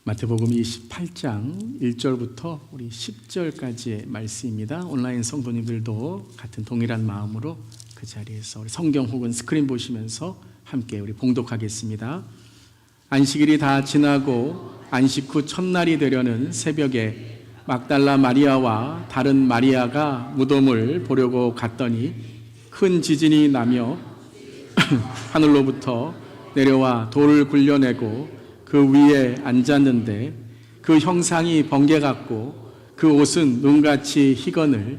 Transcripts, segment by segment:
마태복음 28장 1절부터 우리 10절까지의 말씀입니다. 온라인 성도님들도 같은 동일한 마음으로 그 자리에서 우리 성경 혹은 스크린 보시면서 함께 우리 봉독하겠습니다. 안식일이 다 지나고 안식 후 첫날이 되려는 새벽에 막달라 마리아와 다른 마리아가 무덤을 보려고 갔더니 큰 지진이 나며 하늘로부터 내려와 돌을 굴려내고 그 위에 앉았는데 그 형상이 번개 같고 그 옷은 눈같이 희건을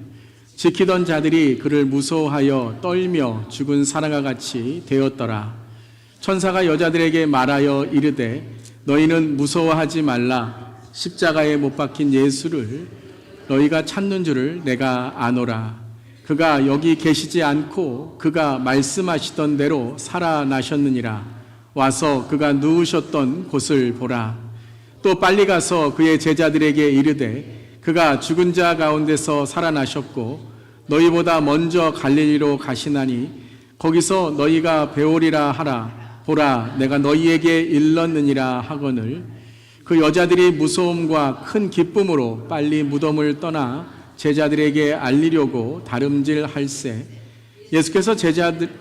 지키던 자들이 그를 무서워하여 떨며 죽은 사람과 같이 되었더라. 천사가 여자들에게 말하여 이르되 너희는 무서워하지 말라. 십자가에 못 박힌 예수를 너희가 찾는 줄을 내가 아노라. 그가 여기 계시지 않고 그가 말씀하시던 대로 살아나셨느니라. 와서 그가 누우셨던 곳을 보라. 또 빨리 가서 그의 제자들에게 이르되 그가 죽은 자 가운데서 살아나셨고 너희보다 먼저 갈릴리로 가시나니 거기서 너희가 배우리라 하라. 보라, 내가 너희에게 일렀느니라 하거늘. 그 여자들이 무서움과 큰 기쁨으로 빨리 무덤을 떠나 제자들에게 알리려고 다름질할세. 예수께서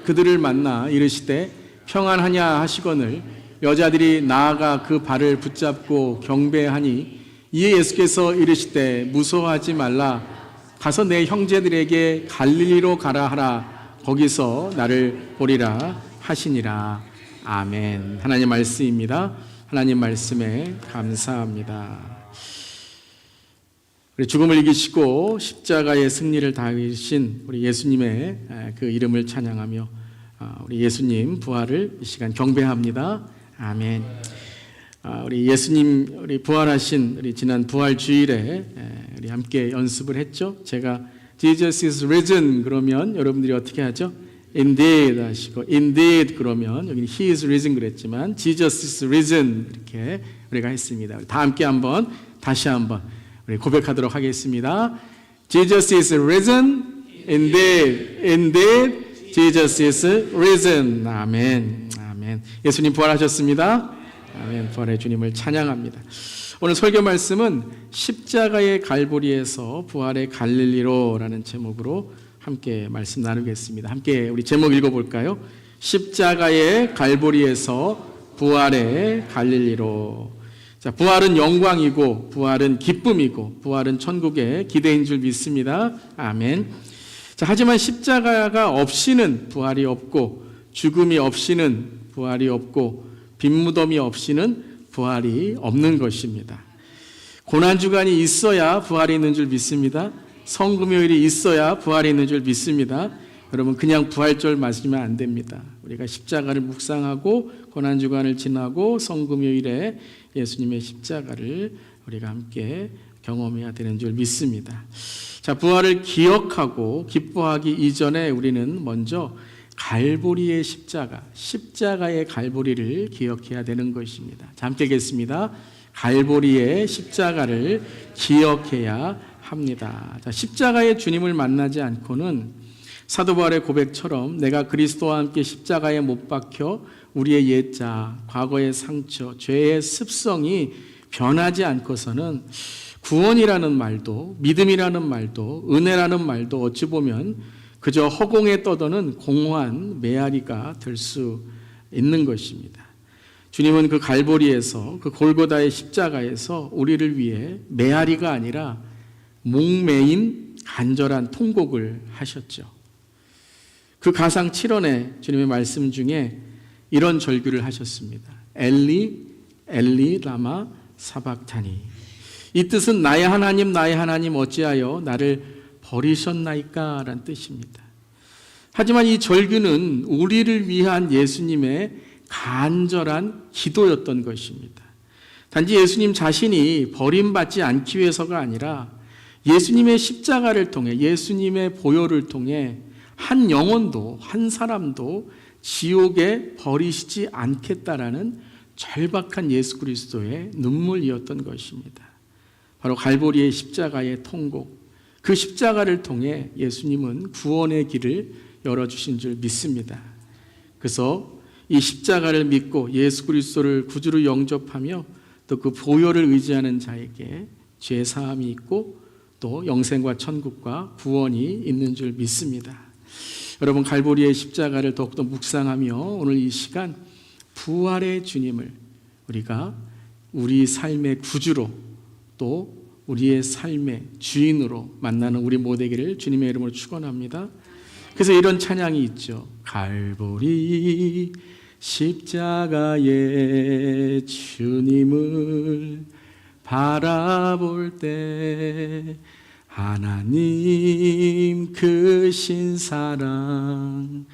그들을 만나 이르시되 평안하냐 하시거늘 여자들이 나아가 그 발을 붙잡고 경배하니 이에 예수께서 이르시되 무서워하지 말라. 가서 내 형제들에게 갈릴리로 가라 하라. 거기서 나를 보리라 하시니라. 아멘. 하나님 말씀입니다. 하나님 말씀에 감사합니다. 우리 죽음을 이기시고 십자가의 승리를 다하신 우리 예수님의 그 이름을 찬양하며 우리 예수님 부활을 이 시간 경배합니다. 아멘. 우리 예수님 우리 부활하신 우리 지난 부활 주일에 우리 함께 연습을 했죠. 제가 Jesus is risen 그러면 여러분들이 어떻게 하죠? Indeed 하시고 Indeed 그러면 여기는 He is risen 그랬지만 Jesus is risen 이렇게 우리가 했습니다. 다 함께 다시 한번 우리 고백하도록 하겠습니다. Jesus is risen. Indeed, indeed. Jesus is risen. 아멘. 아멘. 예수님 부활하셨습니다. 아멘. 부활의 주님을 찬양합니다. 오늘 설교 말씀은 십자가의 갈보리에서 부활의 갈릴리로라는 제목으로 함께 말씀 나누겠습니다. 함께 우리 제목 읽어볼까요? 십자가의 갈보리에서 부활의 갈릴리로. 자, 부활은 영광이고 부활은 기쁨이고 부활은 천국의 기대인 줄 믿습니다. 아멘. 자, 하지만 십자가가 없이는 부활이 없고 죽음이 없이는 부활이 없고 빈무덤이 없이는 부활이 없는 것입니다. 고난주간이 있어야 부활이 있는 줄 믿습니다. 성금요일이 있어야 부활이 있는 줄 믿습니다. 여러분 그냥 부활절 맞으면 안 됩니다. 우리가 십자가를 묵상하고 고난주간을 지나고 성금요일에 예수님의 십자가를 우리가 함께 경험해야 되는 줄 믿습니다. 자, 부활을 기억하고 기뻐하기 이전에 우리는 먼저 갈보리의 십자가의 갈보리를 기억해야 되는 것입니다. 자, 함께 읽겠습니다. 갈보리의 십자가를 기억해야 합니다. 자, 십자가의 주님을 만나지 않고는 사도 바울의 고백처럼 내가 그리스도와 함께 십자가에 못 박혀 우리의 옛자, 과거의 상처, 죄의 습성이 변하지 않고서는 구원이라는 말도 믿음이라는 말도 은혜라는 말도 어찌 보면 그저 허공에 떠도는 공허한 메아리가 될 수 있는 것입니다. 주님은 그 갈보리에서 그 골고다의 십자가에서 우리를 위해 메아리가 아니라 목매인 간절한 통곡을 하셨죠. 그 가상 7원의 주님의 말씀 중에 이런 절규를 하셨습니다. 엘리 엘리 라마 사박타니. 이 뜻은 나의 하나님 어찌하여 나를 버리셨나이까 라는 뜻입니다. 하지만 이 절규는 우리를 위한 예수님의 간절한 기도였던 것입니다. 단지 예수님 자신이 버림받지 않기 위해서가 아니라 예수님의 십자가를 통해 예수님의 보혈을 통해 한 영혼도 한 사람도 지옥에 버리시지 않겠다라는 절박한 예수 그리스도의 눈물이었던 것입니다. 바로 갈보리의 십자가의 통곡, 그 십자가를 통해 예수님은 구원의 길을 열어주신 줄 믿습니다. 그래서 이 십자가를 믿고 예수 그리스도를 구주로 영접하며 또 그 보혈을 의지하는 자에게 죄 사함이 있고 또 영생과 천국과 구원이 있는 줄 믿습니다. 여러분, 갈보리의 십자가를 더욱더 묵상하며 오늘 이 시간 부활의 주님을 우리가 우리 삶의 구주로 또 우리의 삶의 주인으로 만나는 우리 모두에게를 주님의 이름으로 축원합니다. 그래서 이런 찬양이 있죠. 갈보리 십자가의 주님을 바라볼 때 하나님 크신 사랑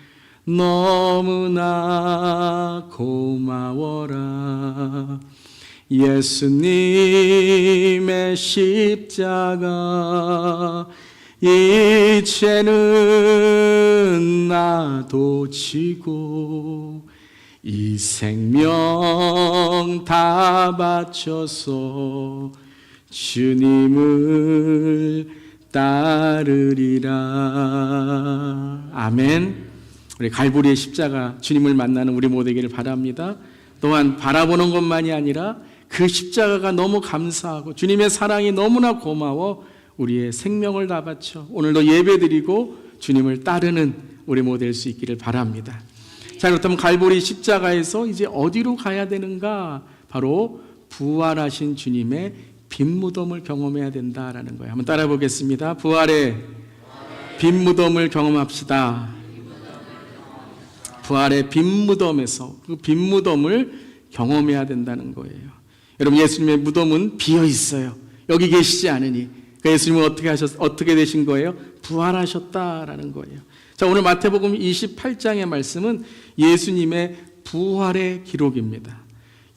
너무나 고마워라. 예수님의 십자가 이제는 나도 지고 이 생명 다 바쳐서 주님을 따르리라. 아멘. 우리 갈보리의 십자가 주님을 만나는 우리 모두 되기를 바랍니다. 또한 바라보는 것만이 아니라 그 십자가가 너무 감사하고 주님의 사랑이 너무나 고마워 우리의 생명을 다 바쳐 오늘도 예배드리고 주님을 따르는 우리 모두 될 수 있기를 바랍니다. 자, 그렇다면 갈보리 십자가에서 이제 어디로 가야 되는가? 바로 부활하신 주님의 빈 무덤을 경험해야 된다라는 거예요. 한번 따라 보겠습니다. 부활의 빈 무덤을 경험합시다. 부활의 빈 무덤에서 그 빈 무덤을 경험해야 된다는 거예요. 여러분, 예수님의 무덤은 비어 있어요. 여기 계시지 않으니. 그러니까 예수님은 어떻게 되신 거예요? 부활하셨다라는 거예요. 자, 오늘 마태복음 28장의 말씀은 예수님의 부활의 기록입니다.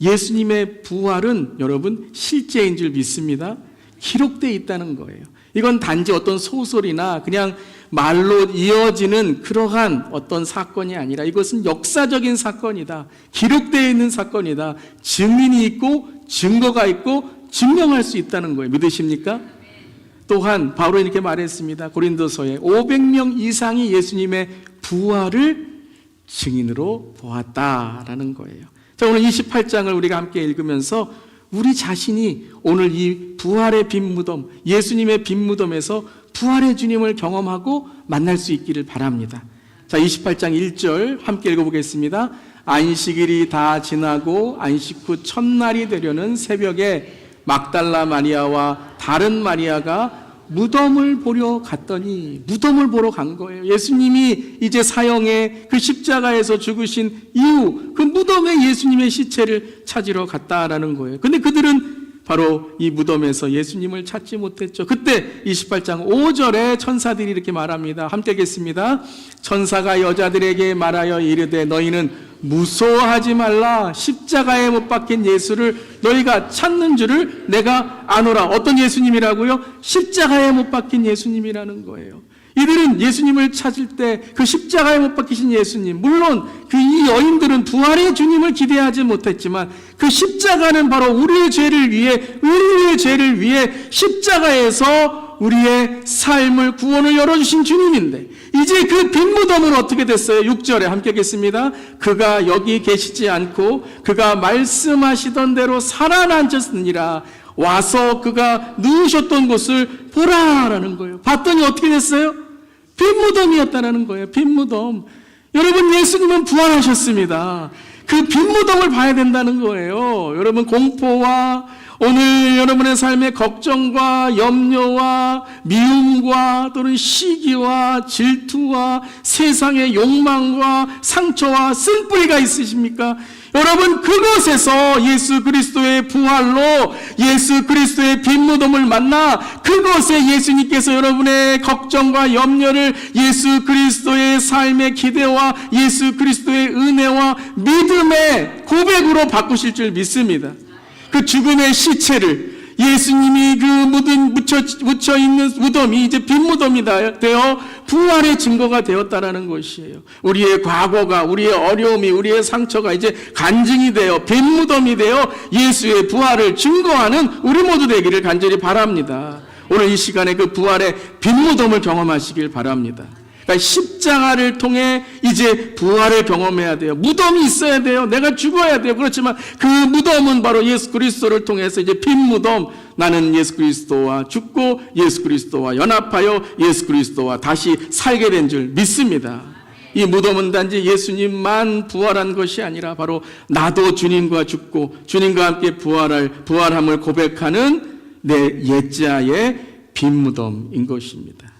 예수님의 부활은 여러분 실제인 줄 믿습니다. 기록되어 있다는 거예요. 이건 단지 어떤 소설이나 그냥 말로 이어지는 그러한 어떤 사건이 아니라 이것은 역사적인 사건이다. 기록되어 있는 사건이다. 증인이 있고 증거가 있고 증명할 수 있다는 거예요. 믿으십니까? 또한 바울은 이렇게 말했습니다. 고린도서에 500명 이상이 예수님의 부활을 증인으로 보았다라는 거예요. 자, 오늘 28장을 우리가 함께 읽으면서 우리 자신이 오늘 이 부활의 빈 무덤, 예수님의 빈 무덤에서 부활의 주님을 경험하고 만날 수 있기를 바랍니다. 자, 28장 1절 함께 읽어보겠습니다. 안식일이 다 지나고 안식 후 첫날이 되려는 새벽에 막달라 마리아와 다른 마리아가 무덤을 보러 갔더니, 무덤을 보러 간 거예요. 예수님이 이제 사형의 그 십자가에서 죽으신 이후 그 무덤에 예수님의 시체를 찾으러 갔다라는 거예요. 근데 그들은 바로 이 무덤에서 예수님을 찾지 못했죠. 그때 28장 5절에 천사들이 이렇게 말합니다. 함께 읽겠습니다. 천사가 여자들에게 말하여 이르되 너희는 무서워하지 말라. 십자가에 못 박힌 예수를 너희가 찾는 줄을 내가 아노라. 어떤 예수님이라고요? 십자가에 못 박힌 예수님이라는 거예요. 이들은 예수님을 찾을 때 그 십자가에 못 박히신 예수님, 물론 그 이 여인들은 부활의 주님을 기대하지 못했지만 그 십자가는 바로 우리의 죄를 위해, 의인의 죄를 위해 십자가에서 우리의 삶을, 구원을 열어주신 주님인데 이제 그 빈 무덤은 어떻게 됐어요? 6절에 함께 읽겠습니다. 그가 여기 계시지 않고 그가 말씀하시던 대로 살아나셨느니라. 와서 그가 누우셨던 곳을 보라라는 거예요. 봤더니 어떻게 됐어요? 빈 무덤이었다는 거예요. 빈 무덤. 여러분, 예수님은 부활하셨습니다. 그 빈 무덤을 봐야 된다는 거예요. 여러분, 공포와 오늘 여러분의 삶의 걱정과 염려와 미움과 또는 시기와 질투와 세상의 욕망과 상처와 쓴뿌리가 있으십니까? 여러분, 그곳에서 예수 그리스도의 부활로 예수 그리스도의 빈 무덤을 만나 그곳에 예수님께서 여러분의 걱정과 염려를 예수 그리스도의 삶의 기대와 예수 그리스도의 은혜와 믿음의 고백으로 바꾸실 줄 믿습니다. 그 죽음의 시체를 예수님이 그 묻혀 있는 무덤이 이제 빈 무덤이 되어 부활의 증거가 되었다라는 것이에요. 우리의 과거가, 우리의 어려움이, 우리의 상처가 이제 간증이 되어 빈 무덤이 되어 예수의 부활을 증거하는 우리 모두 되기를 간절히 바랍니다. 오늘 이 시간에 그 부활의 빈 무덤을 경험하시길 바랍니다. 그러니까 십자가를 통해 이제 부활을 경험해야 돼요. 무덤이 있어야 돼요. 내가 죽어야 돼요. 그렇지만 그 무덤은 바로 예수 그리스도를 통해서 이제 빈 무덤, 나는 예수 그리스도와 죽고 예수 그리스도와 연합하여 예수 그리스도와 다시 살게 된 줄 믿습니다. 이 무덤은 단지 예수님만 부활한 것이 아니라 바로 나도 주님과 죽고 주님과 함께 부활함을 고백하는 내 옛자의 빈 무덤인 것입니다.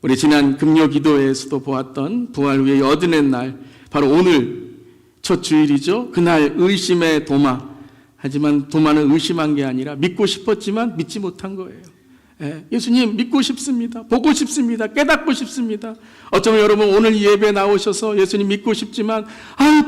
우리 지난 금요 기도회에서도 보았던 부활 후에 여든의 날, 바로 오늘 첫 주일이죠. 그날 의심의 도마. 하지만 도마는 의심한 게 아니라 믿고 싶었지만 믿지 못한 거예요. 예수님 믿고 싶습니다. 보고 싶습니다. 깨닫고 싶습니다. 어쩌면 여러분 오늘 이 예배에 나오셔서 예수님 믿고 싶지만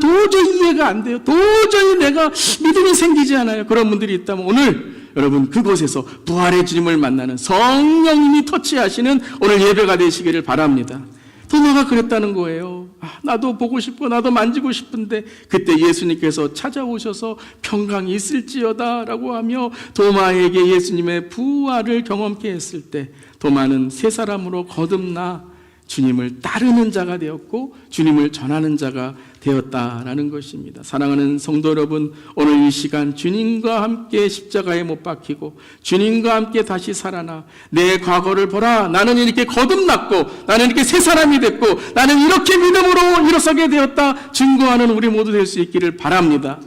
도저히 이해가 안 돼요. 도저히 내가 믿음이 생기지 않아요. 그런 분들이 있다면 오늘 여러분 그곳에서 부활의 주님을 만나는 성령님이 터치하시는 오늘 예배가 되시기를 바랍니다. 도마가 그랬다는 거예요. 나도 보고 싶고 나도 만지고 싶은데, 그때 예수님께서 찾아오셔서 평강이 있을지어다 라고 하며 도마에게 예수님의 부활을 경험케 했을 때 도마는 새 사람으로 거듭나 주님을 따르는 자가 되었고 주님을 전하는 자가 되었다라는 것입니다. 사랑하는 성도 여러분, 오늘 이 시간 주님과 함께 십자가에 못 박히고 주님과 함께 다시 살아나 내 과거를 보라, 나는 이렇게 거듭났고 나는 이렇게 새 사람이 됐고 나는 이렇게 믿음으로 일어서게 되었다 증거하는 우리 모두 될 수 있기를 바랍니다.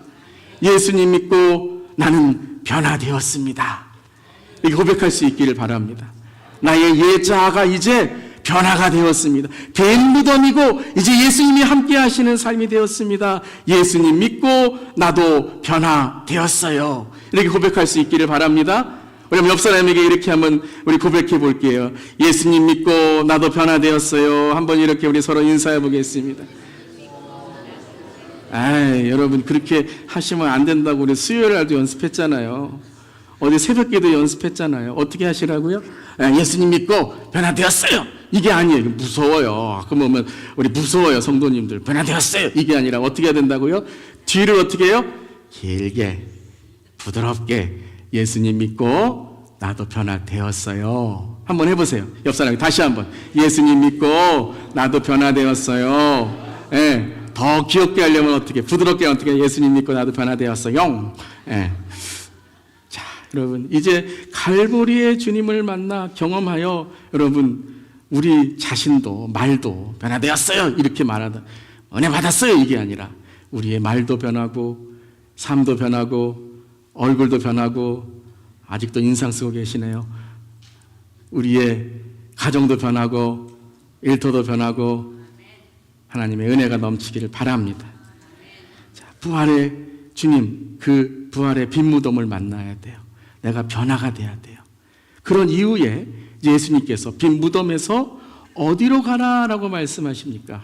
예수님 믿고 나는 변화되었습니다. 이렇게 고백할 수 있기를 바랍니다. 나의 옛자아가 이제 변화가 되었습니다. 빈 무덤이고 이제 예수님이 함께 하시는 삶이 되었습니다. 예수님 믿고 나도 변화되었어요. 이렇게 고백할 수 있기를 바랍니다. 우리 옆 사람에게 이렇게 한번 우리 고백해 볼게요. 예수님 믿고 나도 변화되었어요. 한번 이렇게 우리 서로 인사해 보겠습니다. 여러분 그렇게 하시면 안 된다고 우리 수요일 날도 연습했잖아요. 어제 새벽기도 연습했잖아요. 어떻게 하시라고요? 예수님 믿고 변화되었어요. 이게 아니에요. 무서워요. 그러면 우리 무서워요. 성도님들. 변화되었어요. 이게 아니라 어떻게 해야 된다고요? 뒤를 어떻게 해요? 길게 부드럽게 예수님 믿고 나도 변화되었어요. 한번 해보세요. 옆 사람이 다시 한번. 예수님 믿고 나도 변화되었어요. 더 귀엽게 하려면 어떻게, 부드럽게 어떻게, 예수님 믿고 나도 변화되었어요. 자, 여러분 이제 갈보리의 주님을 만나 경험하여 여러분 우리 자신도 말도 변화되었어요 이렇게 말하다 은혜 받았어요 이게 아니라 우리의 말도 변하고 삶도 변하고 얼굴도 변하고, 아직도 인상 쓰고 계시네요. 우리의 가정도 변하고 일터도 변하고 하나님의 은혜가 넘치기를 바랍니다. 자, 부활의 주님, 그 부활의 빈 무덤을 만나야 돼요. 내가 변화가 돼야 돼요. 그런 이후에 예수님께서 빈 무덤에서 어디로 가라라고 말씀하십니까?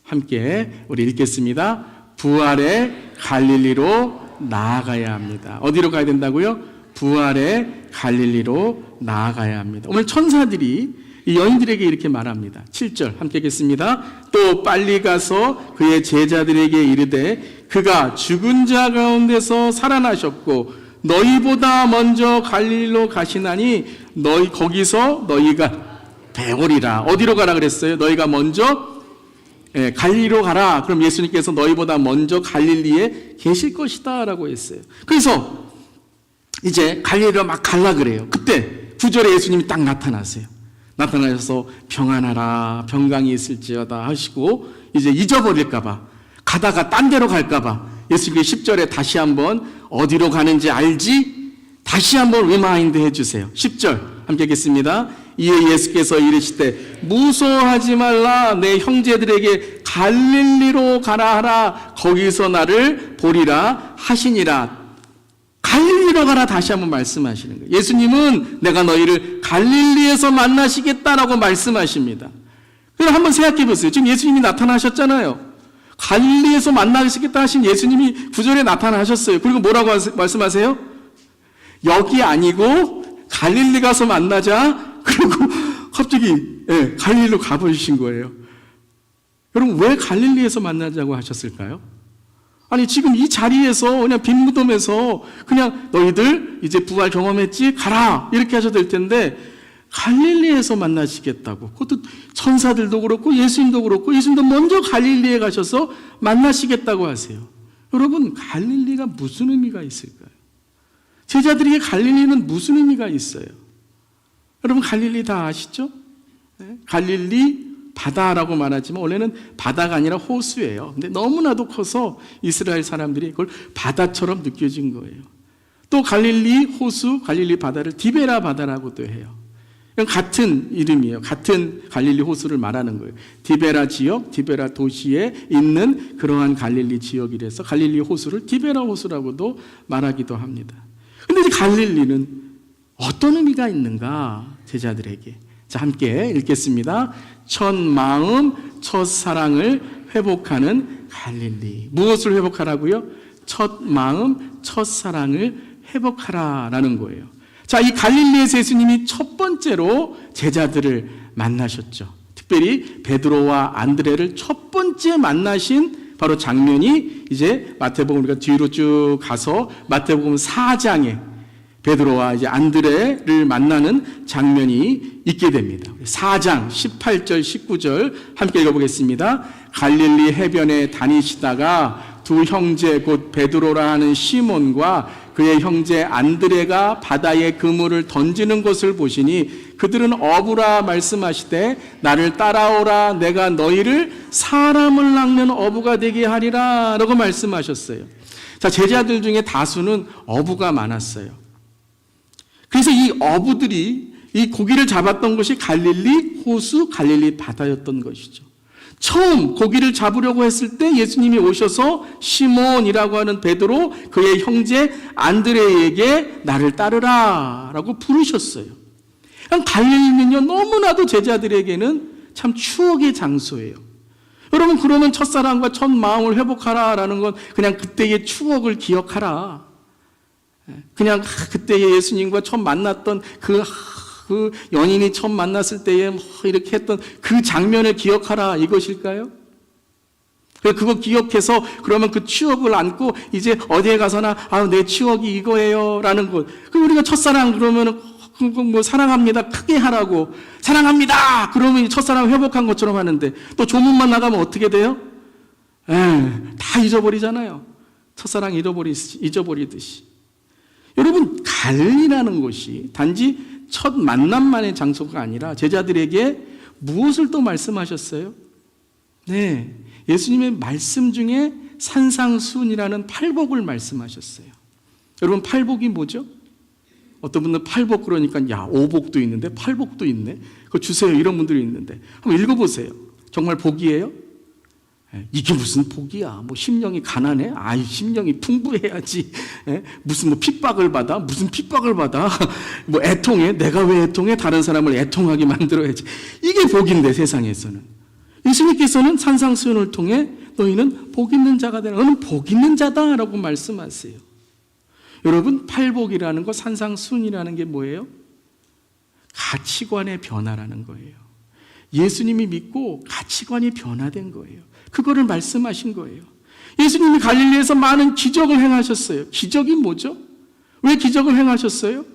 함께 우리 읽겠습니다. 부활의 갈릴리로 나아가야 합니다. 어디로 가야 된다고요? 부활의 갈릴리로 나아가야 합니다. 오늘 천사들이 이 여인들에게 이렇게 말합니다. 7절 함께 읽겠습니다. 또 빨리 가서 그의 제자들에게 이르되 그가 죽은 자 가운데서 살아나셨고 너희보다 먼저 갈릴리로 가시나니 너희 거기서 너희가 배우리라. 어디로 가라 그랬어요? 너희가 먼저 갈릴리로 가라. 그럼 예수님께서 너희보다 먼저 갈릴리에 계실 것이다 라고 했어요. 그래서 이제 갈릴리로 막 갈라 그래요. 그때 9절에 예수님이 딱 나타나세요. 나타나셔서 평안하라, 평강이 있을지어다 하시고 이제 잊어버릴까봐, 가다가 딴 데로 갈까봐 예수님이 10절에 다시 한번 어디로 가는지 알지? 다시 한번 리마인드 해주세요. 10절 함께 읽겠습니다. 이에 예수께서 이르시되 무서워하지 말라, 내 형제들에게 갈릴리로 가라 하라, 거기서 나를 보리라 하시니라. 갈릴리로 가라 다시 한번 말씀하시는 거예요. 예수님은 내가 너희를 갈릴리에서 만나시겠다라고 말씀하십니다. 그럼 한번 생각해 보세요. 지금 예수님이 나타나셨잖아요. 갈릴리에서 만나시겠다 하신 예수님이 9절에 나타나셨어요. 그리고 뭐라고 말씀하세요? 여기 아니고 갈릴리 가서 만나자. 그리고 갑자기 갈릴리로 가버리신 거예요. 여러분 왜 갈릴리에서 만나자고 하셨을까요? 아니 지금 이 자리에서 그냥 빈 무덤에서 그냥 너희들 이제 부활 경험했지? 가라 이렇게 하셔도 될 텐데 갈릴리에서 만나시겠다고, 그것도 천사들도 그렇고 예수님도 그렇고 예수님도 먼저 갈릴리에 가셔서 만나시겠다고 하세요. 여러분, 갈릴리가 무슨 의미가 있을까요? 제자들에게 갈릴리는 무슨 의미가 있어요? 여러분, 갈릴리 다 아시죠? 갈릴리 바다라고 말하지만 원래는 바다가 아니라 호수예요. 근데 너무나도 커서 이스라엘 사람들이 그걸 바다처럼 느껴진 거예요. 또 갈릴리 호수, 갈릴리 바다를 디베라 바다라고도 해요. 같은 이름이에요. 같은 갈릴리 호수를 말하는 거예요. 디베라 지역, 디베라 도시에 있는 그러한 갈릴리 지역이라서 갈릴리 호수를 디베라 호수라고도 말하기도 합니다. 그런데 갈릴리는 어떤 의미가 있는가? 제자들에게. 자, 함께 읽겠습니다. 첫 마음, 첫 사랑을 회복하는 갈릴리. 무엇을 회복하라고요? 첫 마음, 첫 사랑을 회복하라라는 거예요. 자, 이 갈릴리에서 예수님이 첫 번째로 제자들을 만나셨죠. 특별히 베드로와 안드레를 첫 번째 만나신 바로 장면이 이제 마태복음, 우리가 뒤로 쭉 가서 마태복음 4장에 베드로와 이제 안드레를 만나는 장면이 있게 됩니다. 4장 18절 19절 함께 읽어보겠습니다. 갈릴리 해변에 다니시다가 두 형제 곧 베드로라 하는 시몬과 그의 형제 안드레가 바다에 그물을 던지는 것을 보시니 그들은 어부라 말씀하시되 나를 따라오라 내가 너희를 사람을 낚는 어부가 되게 하리라 라고 말씀하셨어요. 자, 제자들 중에 다수는 어부가 많았어요. 그래서 이 어부들이 이 고기를 잡았던 것이 갈릴리 호수, 갈릴리 바다였던 것이죠. 처음 고기를 잡으려고 했을 때 예수님이 오셔서 시몬이라고 하는 베드로, 그의 형제 안드레에게 나를 따르라 라고 부르셨어요. 갈릴리는요, 너무나도 제자들에게는 참 추억의 장소예요. 여러분, 그러면 첫사랑과 첫 마음을 회복하라 라는 건 그냥 그때의 추억을 기억하라. 그냥 그때의 예수님과 처음 만났던 그 연인이 처음 만났을 때에 이렇게 했던 그 장면을 기억하라 이것일까요? 그거 기억해서 그러면 그 추억을 안고 이제 어디에 가서나 내 추억이 이거예요 라는 것. 우리가 첫사랑 그러면 뭐 사랑합니다 크게 하라고 사랑합니다 그러면 첫사랑 회복한 것처럼 하는데 또 조문만 나가면 어떻게 돼요? 다 잊어버리잖아요. 첫사랑 잊어버리듯이. 여러분, 갈릴리라는 곳이 단지 첫 만남만의 장소가 아니라 제자들에게 무엇을 또 말씀하셨어요? 네, 예수님의 말씀 중에 산상수훈이라는 팔복을 말씀하셨어요. 여러분, 팔복이 뭐죠? 어떤 분은 팔복 그러니까 오복도 있는데 팔복도 있네. 그거 주세요 이런 분들이 있는데 한번 읽어보세요. 정말 복이에요? 이게 무슨 복이야? 뭐 심령이 가난해? 심령이 풍부해야지. 무슨 뭐 핍박을 받아? 무슨 핍박을 받아? 뭐 애통해? 내가 왜 애통해? 다른 사람을 애통하게 만들어야지. 이게 복인데 세상에서는. 예수님께서는 산상수훈을 통해 너희는 복 있는 자가 되라. 너는 복 있는 자다라고 말씀하세요. 여러분, 팔복이라는 거, 산상수훈이라는 게 뭐예요? 가치관의 변화라는 거예요. 예수님이 믿고 가치관이 변화된 거예요. 그거를 말씀하신 거예요. 예수님이 갈릴리에서 많은 기적을 행하셨어요. 기적이 뭐죠? 왜 기적을 행하셨어요?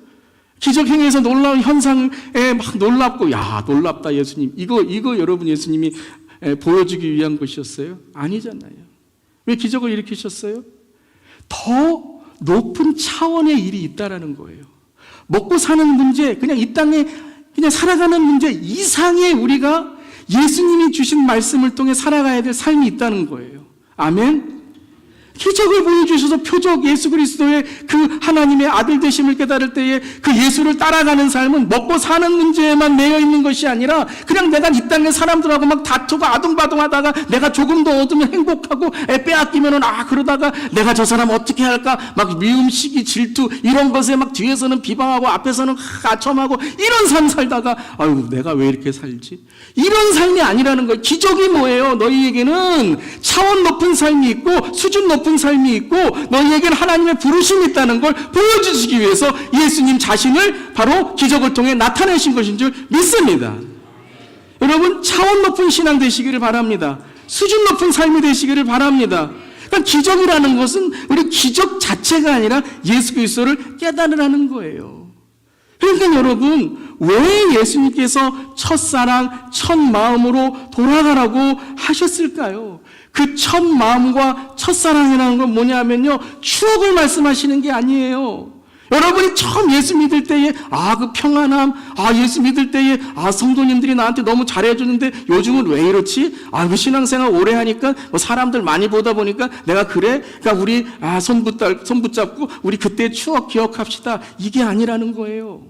기적 행해서 놀라운 현상에 막 놀랍고 놀랍다 예수님. 이거 여러분 예수님이 보여주기 위한 것이었어요? 아니잖아요. 왜 기적을 일으키셨어요? 더 높은 차원의 일이 있다라는 거예요. 먹고 사는 문제, 그냥 이 땅에 그냥 살아가는 문제 이상의 우리가 예수님이 주신 말씀을 통해 살아가야 될 삶이 있다는 거예요. 아멘. 기적을 보여주셔서 표적 예수 그리스도의 그 하나님의 아들 되심을 깨달을 때에 그 예수를 따라가는 삶은 먹고 사는 문제에만 매여 있는 것이 아니라 그냥 내가 이 땅에 사람들하고 막 다투고 아둥바둥하다가 내가 조금 더 얻으면 행복하고 빼앗기면은 그러다가 내가 저 사람 어떻게 할까 막 미움, 시기, 질투 이런 것에 막 뒤에서는 비방하고 앞에서는 아첨하고 이런 삶 살다가 내가 왜 이렇게 살지? 이런 삶이 아니라는 거예요. 기적이 뭐예요? 너희에게는 차원 높은 삶이 있고 수준 높은 삶이 있고 너희에게는 하나님의 부르심이 있다는 걸 보여주시기 위해서 예수님 자신을 바로 기적을 통해 나타내신 것인 줄 믿습니다. 여러분, 차원 높은 신앙 되시기를 바랍니다. 수준 높은 삶이 되시기를 바랍니다. 그러니까 기적이라는 것은 우리 기적 자체가 아니라 예수 그리스도를 깨달으라는 거예요. 그러니까 여러분, 왜 예수님께서 첫사랑, 첫 마음으로 돌아가라고 하셨을까요? 그 첫 마음과 첫사랑이라는 건 뭐냐면요, 추억을 말씀하시는 게 아니에요. 여러분이 처음 예수 믿을 때에 그 평안함, 예수 믿을 때에 성도님들이 나한테 너무 잘해주는데 요즘은 왜 이렇지? 그 신앙생활 오래 하니까 뭐 사람들 많이 보다 보니까 내가 그래? 그러니까 우리 손 붙잡고 우리 그때 추억 기억합시다. 이게 아니라는 거예요.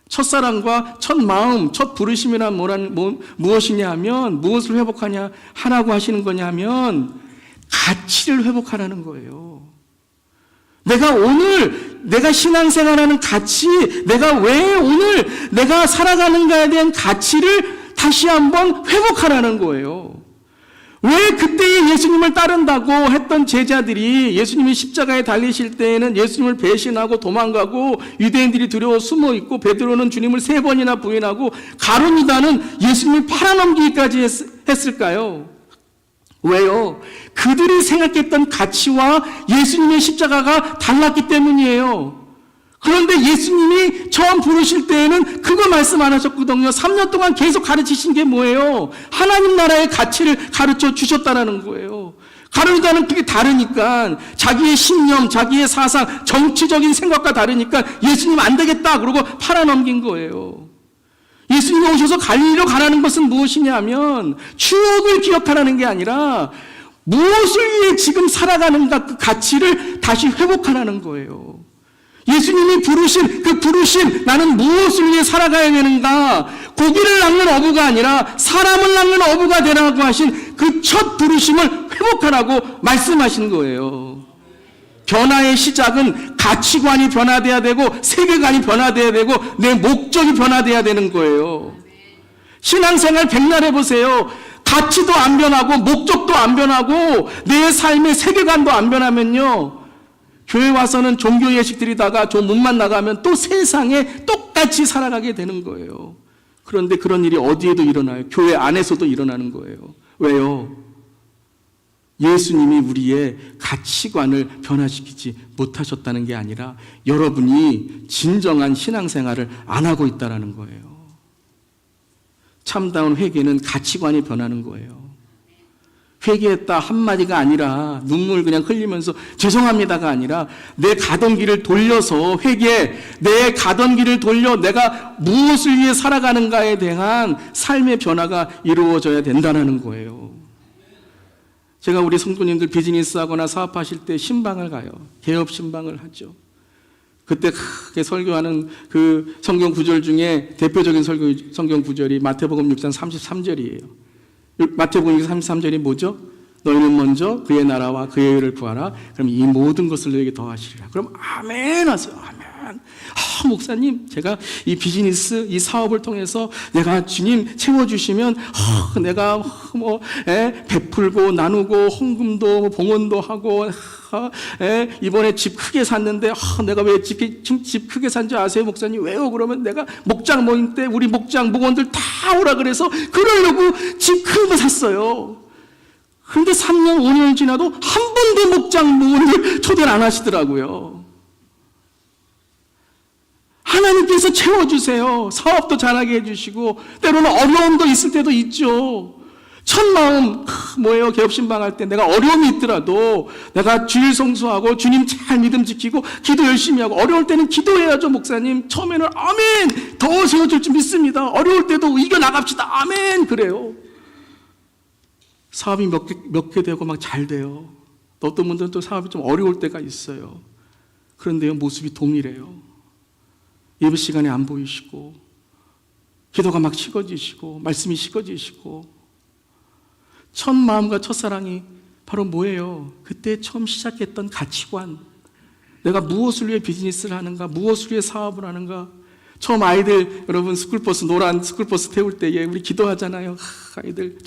첫사랑과 첫 마음, 첫 부르심이란 무엇이냐 하면, 무엇을 하라고 하시는 거냐 하면 가치를 회복하라는 거예요. 내가 신앙생활하는 가치, 내가 왜 오늘 내가 살아가는가에 대한 가치를 다시 한번 회복하라는 거예요. 왜 그때의 예수님을 따른다고 했던 제자들이 예수님이 십자가에 달리실 때에는 예수님을 배신하고 도망가고 유대인들이 두려워 숨어 있고 베드로는 주님을 3번이나 부인하고 가룟 유다는 예수님을 팔아넘기기까지 했을까요? 왜요? 그들이 생각했던 가치와 예수님의 십자가가 달랐기 때문이에요. 그런데 예수님이 처음 부르실 때에는 그거 말씀 안 하셨거든요. 3년 동안 계속 가르치신 게 뭐예요? 하나님 나라의 가치를 가르쳐 주셨다라는 거예요. 가룟 유다는 그게 다르니까, 자기의 신념, 자기의 사상, 정치적인 생각과 다르니까 예수님 안 되겠다 그러고 팔아넘긴 거예요. 예수님이 오셔서 갈릴리로 가라는 것은 무엇이냐면 추억을 기억하라는 게 아니라 무엇을 위해 지금 살아가는가, 그 가치를 다시 회복하라는 거예요. 예수님이 부르신 나는 무엇을 위해 살아가야 되는가, 고기를 낚는 어부가 아니라 사람을 낚는 어부가 되라고 하신 그 첫 부르심을 회복하라고 말씀하신 거예요. 변화의 시작은 가치관이 변화돼야 되고 세계관이 변화돼야 되고 내 목적이 변화돼야 되는 거예요. 신앙생활 백날 해보세요. 가치도 안 변하고 목적도 안 변하고 내 삶의 세계관도 안 변하면요, 교회 와서는 종교 예식드리다가 좀 문만 나가면 또 세상에 똑같이 살아가게 되는 거예요. 그런데 그런 일이 어디에도 일어나요? 교회 안에서도 일어나는 거예요. 왜요? 예수님이 우리의 가치관을 변화시키지 못하셨다는 게 아니라 여러분이 진정한 신앙생활을 안 하고 있다는 거예요. 참다운 회개는 가치관이 변하는 거예요. 회개했다 한마디가 아니라 눈물 그냥 흘리면서 죄송합니다가 아니라 내 가던 길을 돌려서 내 가던 길을 돌려 내가 무엇을 위해 살아가는가에 대한 삶의 변화가 이루어져야 된다는 거예요. 제가 우리 성도님들 비즈니스 하거나 사업하실 때 신방을 가요. 개업 신방을 하죠. 그때 크게 설교하는 그 성경 구절 중에 대표적인 성경 구절이 마태복음 6장 33절이에요. 마태복음 33절이 뭐죠? 너희는 먼저 그의 나라와 그의 의를 구하라. 그럼 이 모든 것을 너에게 더하시리라. 그럼 아멘 하세요. 아멘. 목사님, 제가 이 비즈니스, 이 사업을 통해서 내가 주님 채워주시면 내가 베풀고 나누고 헌금도 봉헌도 하고 이번에 집 크게 샀는데 내가 왜 집 크게 산 줄 아세요, 목사님? 왜요? 그러면 내가 목장 모임 때 우리 목장 목원들 다 오라 그래서 그러려고 집 큰 거 샀어요. 그런데 3년, 5년 지나도 한 번도 목장 목원들 초대를 안 하시더라고요. 하나님께서 채워주세요. 사업도 잘하게 해주시고 때로는 어려움도 있을 때도 있죠. 첫 마음 뭐예요? 개업신방 할 때 내가 어려움이 있더라도 내가 주일 성수하고 주님 잘 믿음 지키고 기도 열심히 하고 어려울 때는 기도해야죠. 목사님, 처음에는 아멘 더 세워줄 줄 믿습니다. 어려울 때도 이겨나갑시다. 아멘. 그래요. 사업이 몇 개 되고 막 잘 돼요. 어떤 분들은 또 사업이 좀 어려울 때가 있어요. 그런데요, 모습이 동일해요. 예배 시간에 안 보이시고 기도가 막 식어지시고 말씀이 식어지시고. 첫 마음과 첫사랑이 바로 뭐예요? 그때 처음 시작했던 가치관, 내가 무엇을 위해 비즈니스를 하는가, 무엇을 위해 사업을 하는가. 처음 아이들 여러분 스쿨버스, 노란 스쿨버스 태울 때에 우리 기도하잖아요. 아이들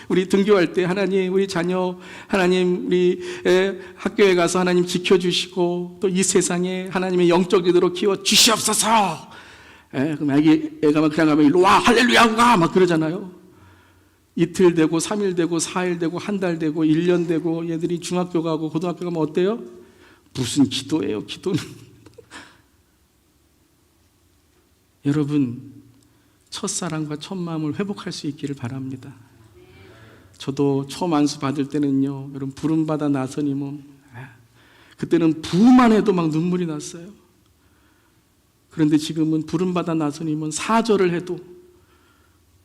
우리 등교할 때 하나님 우리 자녀, 하나님 우리 학교에 가서 하나님 지켜주시고 또 이 세상에 하나님의 영적 리더로 키워 주시옵소서. 그럼 애가 막 그냥 가면 일로 와 할렐루야 가 막 그러잖아요. 이틀 되고 3일 되고 4일 되고 한 달 되고 1년 되고 얘들이 중학교 가고 고등학교 가면 어때요? 무슨 기도예요? 기도는 여러분, 첫사랑과 첫 마음을 회복할 수 있기를 바랍니다. 저도 처음 안수 받을 때는요, 여러분, 부름받아 나서님은 그때는 부만 해도 막 눈물이 났어요. 그런데 지금은 부름받아 나서님은 4절을 해도,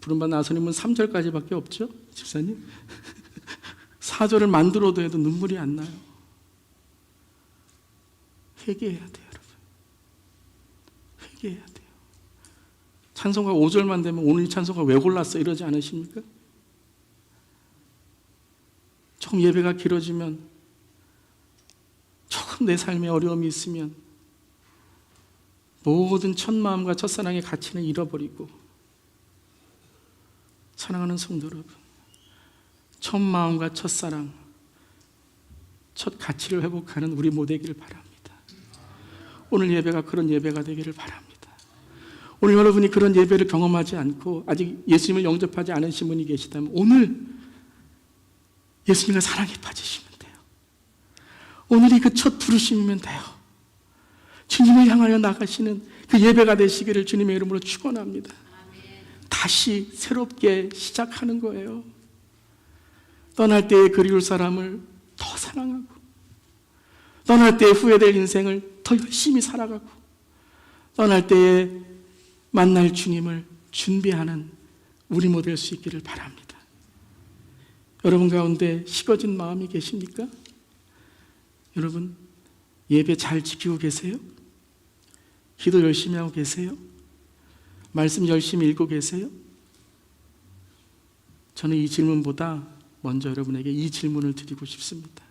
부름받아 나서님은 3절까지밖에 없죠, 집사님? 4절을 만들어도 해도 눈물이 안 나요. 회개해야 돼요, 여러분. 회개해야 돼요. 찬송가 5절만 되면 오늘 이 찬송가 왜 골랐어? 이러지 않으십니까? 조금 예배가 길어지면, 조금 내 삶에 어려움이 있으면 모든 첫 마음과 첫사랑의 가치는 잃어버리고, 사랑하는 성도 여러분, 첫 마음과 첫사랑, 첫 가치를 회복하는 우리 모두 되기를 바랍니다. 오늘 예배가 그런 예배가 되기를 바랍니다. 오늘 여러분이 그런 예배를 경험하지 않고 아직 예수님을 영접하지 않으신 분이 계시다면 오늘 예수님과 사랑에 빠지시면 돼요. 오늘이 그 첫 부르심이면 돼요. 주님을 향하여 나가시는 그 예배가 되시기를 주님의 이름으로 축원합니다. 다시 새롭게 시작하는 거예요. 떠날 때에 그리울 사람을 더 사랑하고, 떠날 때에 후회될 인생을 더 열심히 살아가고, 떠날 때에 만날 주님을 준비하는 우리 모두 될 수 있기를 바랍니다. 여러분 가운데 식어진 마음이 계십니까? 여러분, 예배 잘 지키고 계세요? 기도 열심히 하고 계세요? 말씀 열심히 읽고 계세요? 저는 이 질문보다 먼저 여러분에게 이 질문을 드리고 싶습니다.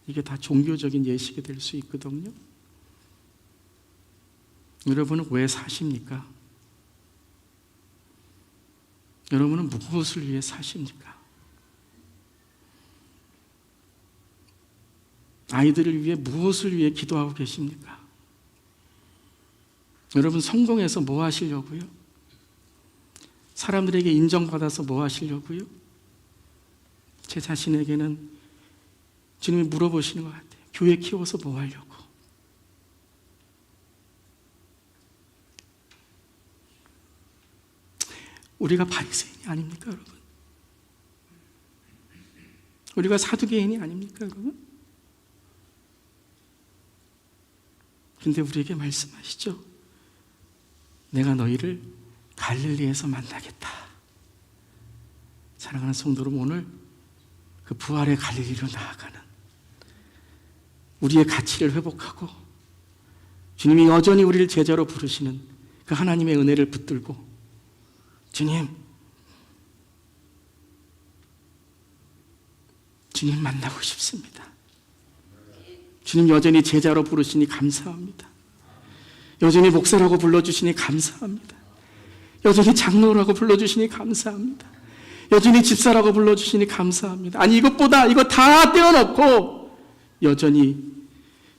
이게 다 종교적인 예식이 될 수 있거든요. 여러분은 왜 사십니까? 여러분은 무엇을 위해 사십니까? 아이들을 위해 무엇을 위해 기도하고 계십니까? 여러분 성공해서 뭐 하시려고요? 사람들에게 인정받아서 뭐 하시려고요? 제 자신에게는 주님이 물어보시는 것 같아요. 교회 키워서 뭐 하려고? 우리가 바리새인이 아닙니까, 여러분? 우리가 사두개인이 아닙니까, 여러분? 근데 우리에게 말씀하시죠. 내가 너희를 갈릴리에서 만나겠다. 사랑하는 성도 여러분, 오늘 그 부활의 갈릴리로 나아가는 우리의 가치를 회복하고 주님이 여전히 우리를 제자로 부르시는 그 하나님의 은혜를 붙들고, 주님 만나고 싶습니다. 주님 여전히 제자로 부르시니 감사합니다. 여전히 목사라고 불러주시니 감사합니다. 여전히 장로라고 불러주시니 감사합니다. 여전히 집사라고 불러주시니 감사합니다. 아니, 이것보다 이거 다 떼어놓고 여전히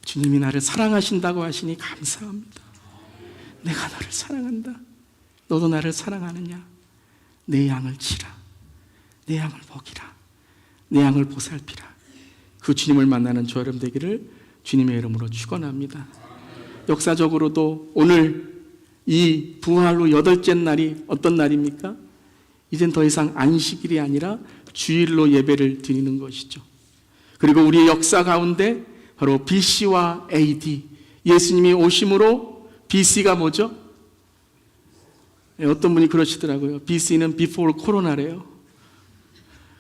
주님이 나를 사랑하신다고 하시니 감사합니다. 내가 너를 사랑한다. 너도 나를 사랑하느냐? 내 양을 치라. 내 양을 먹이라. 내 양을 보살피라. 그 주님을 만나는 저 여러분 되기를 주님의 이름으로 축원합니다. 역사적으로도 오늘 이 부활로 8째 날이 어떤 날입니까? 이젠 더 이상 안식일이 아니라 주일로 예배를 드리는 것이죠. 그리고 우리의 역사 가운데 바로 BC와 AD, 예수님이 오심으로 BC가 뭐죠? 어떤 분이 그러시더라고요. BC는 before 코로나래요.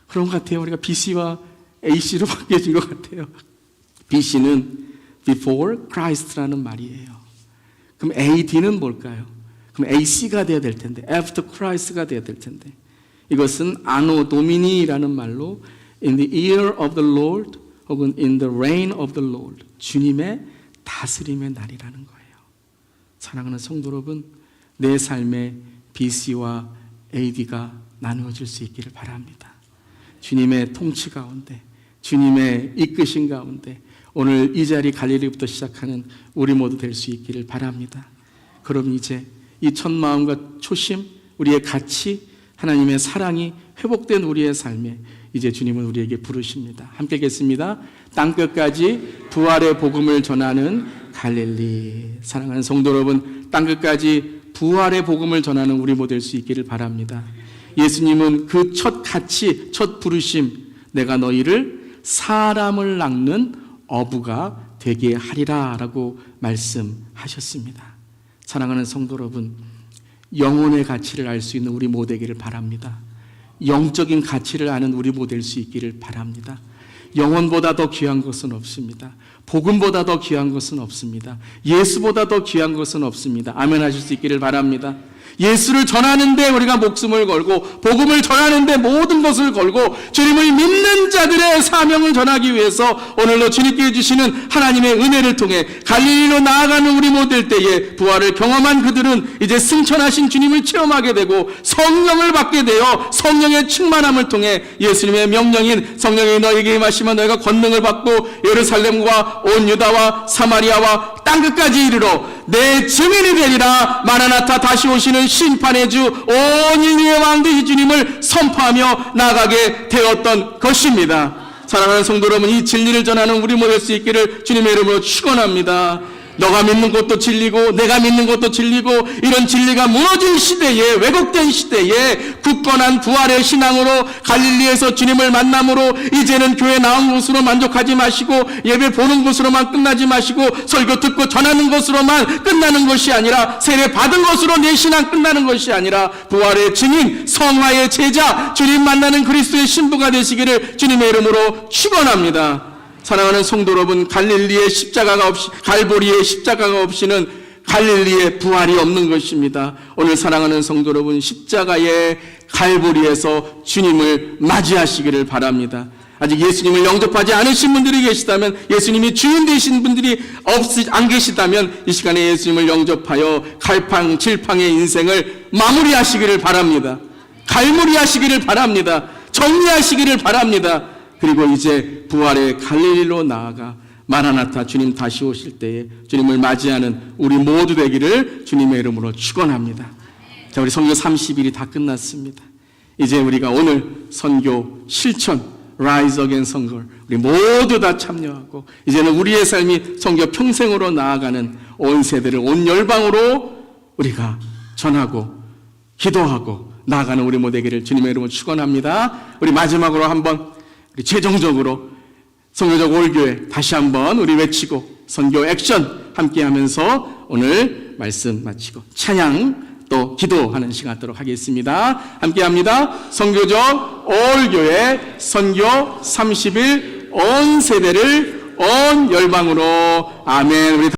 그런 것 같아요. 우리가 BC와 AC로 바뀌어진 것 같아요. BC는 before Christ라는 말이에요. 그럼 AD는 뭘까요? 그럼 AC가 돼야 될 텐데, after Christ가 돼야 될 텐데, 이것은 anno domini라는 말로 in the year of the Lord 혹은 in the reign of the Lord, 주님의 다스림의 날이라는 거예요. 사랑하는 성도 여러분, 내 삶에 BC와 AD가 나누어질 수 있기를 바랍니다. 주님의 통치 가운데, 주님의 이끄신 가운데 오늘 이 자리 갈릴리부터 시작하는 우리 모두 될 수 있기를 바랍니다. 그럼 이제 이 첫 마음과 초심, 우리의 가치, 하나님의 사랑이 회복된 우리의 삶에 이제 주님은 우리에게 부르십니다. 함께 읽겠습니다. 땅끝까지 부활의 복음을 전하는 갈릴리. 사랑하는 성도 여러분, 땅끝까지 부활의 복음을 전하는 우리 모델 수 있기를 바랍니다. 예수님은 그 첫 가치, 첫 부르심, 내가 너희를 사람을 낚는 어부가 되게 하리라 라고 말씀하셨습니다. 사랑하는 성도 여러분, 영혼의 가치를 알 수 있는 우리 모델이기를 바랍니다. 영적인 가치를 아는 우리 모델 수 있기를 바랍니다. 영혼보다 더 귀한 것은 없습니다. 복음보다 더 귀한 것은 없습니다. 예수보다 더 귀한 것은 없습니다. 아멘 하실 수 있기를 바랍니다. 예수를 전하는데 우리가 목숨을 걸고 복음을 전하는데 모든 것을 걸고 주님을 믿는 자들의 사명을 전하기 위해서 오늘도 주님께 주시는 하나님의 은혜를 통해 갈릴리로 나아가는 우리 모델 때에 부활을 경험한 그들은 이제 승천하신 주님을 체험하게 되고 성령을 받게 되어 성령의 충만함을 통해 예수님의 명령인 성령이 너에게 임하시면 너희가 권능을 받고 예루살렘과 온 유다와 사마리아와 땅끝까지 이르러 내 증인이 되리라. 마라나타 다시 오시는 심판의 주 온 인류의 왕 되신 주님을 선포하며 나가게 되었던 것입니다. 사랑하는 성도 여러분, 이 진리를 전하는 우리 모델 수 있기를 주님의 이름으로 축원합니다. 너가 믿는 것도 진리고 내가 믿는 것도 진리고 이런 진리가 무너진 시대에, 왜곡된 시대에 굳건한 부활의 신앙으로 갈릴리에서 주님을 만남으로 이제는 교회 나온 것으로 만족하지 마시고 예배 보는 것으로만 끝나지 마시고 설교 듣고 전하는 것으로만 끝나는 것이 아니라 세례 받은 것으로 내 신앙 끝나는 것이 아니라 부활의 증인, 성화의 제자, 주님 만나는 그리스도의 신부가 되시기를 주님의 이름으로 축원합니다. 사랑하는 성도 여러분, 갈릴리의 십자가가 없이, 갈보리의 십자가가 없이는 갈릴리의 부활이 없는 것입니다. 오늘 사랑하는 성도 여러분, 십자가의 갈보리에서 주님을 맞이하시기를 바랍니다. 아직 예수님을 영접하지 않으신 분들이 계시다면, 예수님이 주인 되신 분들이 안 계시다면 이 시간에 예수님을 영접하여 갈팡질팡의 인생을 마무리하시기를 바랍니다. 갈무리하시기를 바랍니다. 정리하시기를 바랍니다. 그리고 이제 부활의 갈릴리로 나아가 마라나타 주님 다시 오실 때에 주님을 맞이하는 우리 모두 되기를 주님의 이름으로 축원합니다. 자, 우리 선교 30일이 다 끝났습니다. 이제 우리가 오늘 선교 실천 Rise Again 선거를 우리 모두 다 참여하고 이제는 우리의 삶이 선교 평생으로 나아가는 온 세대를 온 열방으로 우리가 전하고 기도하고 나아가는 우리 모두 되기를 주님의 이름으로 축원합니다. 우리 마지막으로 한번 우리 최종적으로 선교적 올교회 다시 한번 우리 외치고 선교 액션 함께 하면서 오늘 말씀 마치고 찬양 또 기도하는 시간 갖도록 하겠습니다. 함께 합니다. 선교적 올교회 선교 30일 온 세대를 온 열방으로 아멘. 우리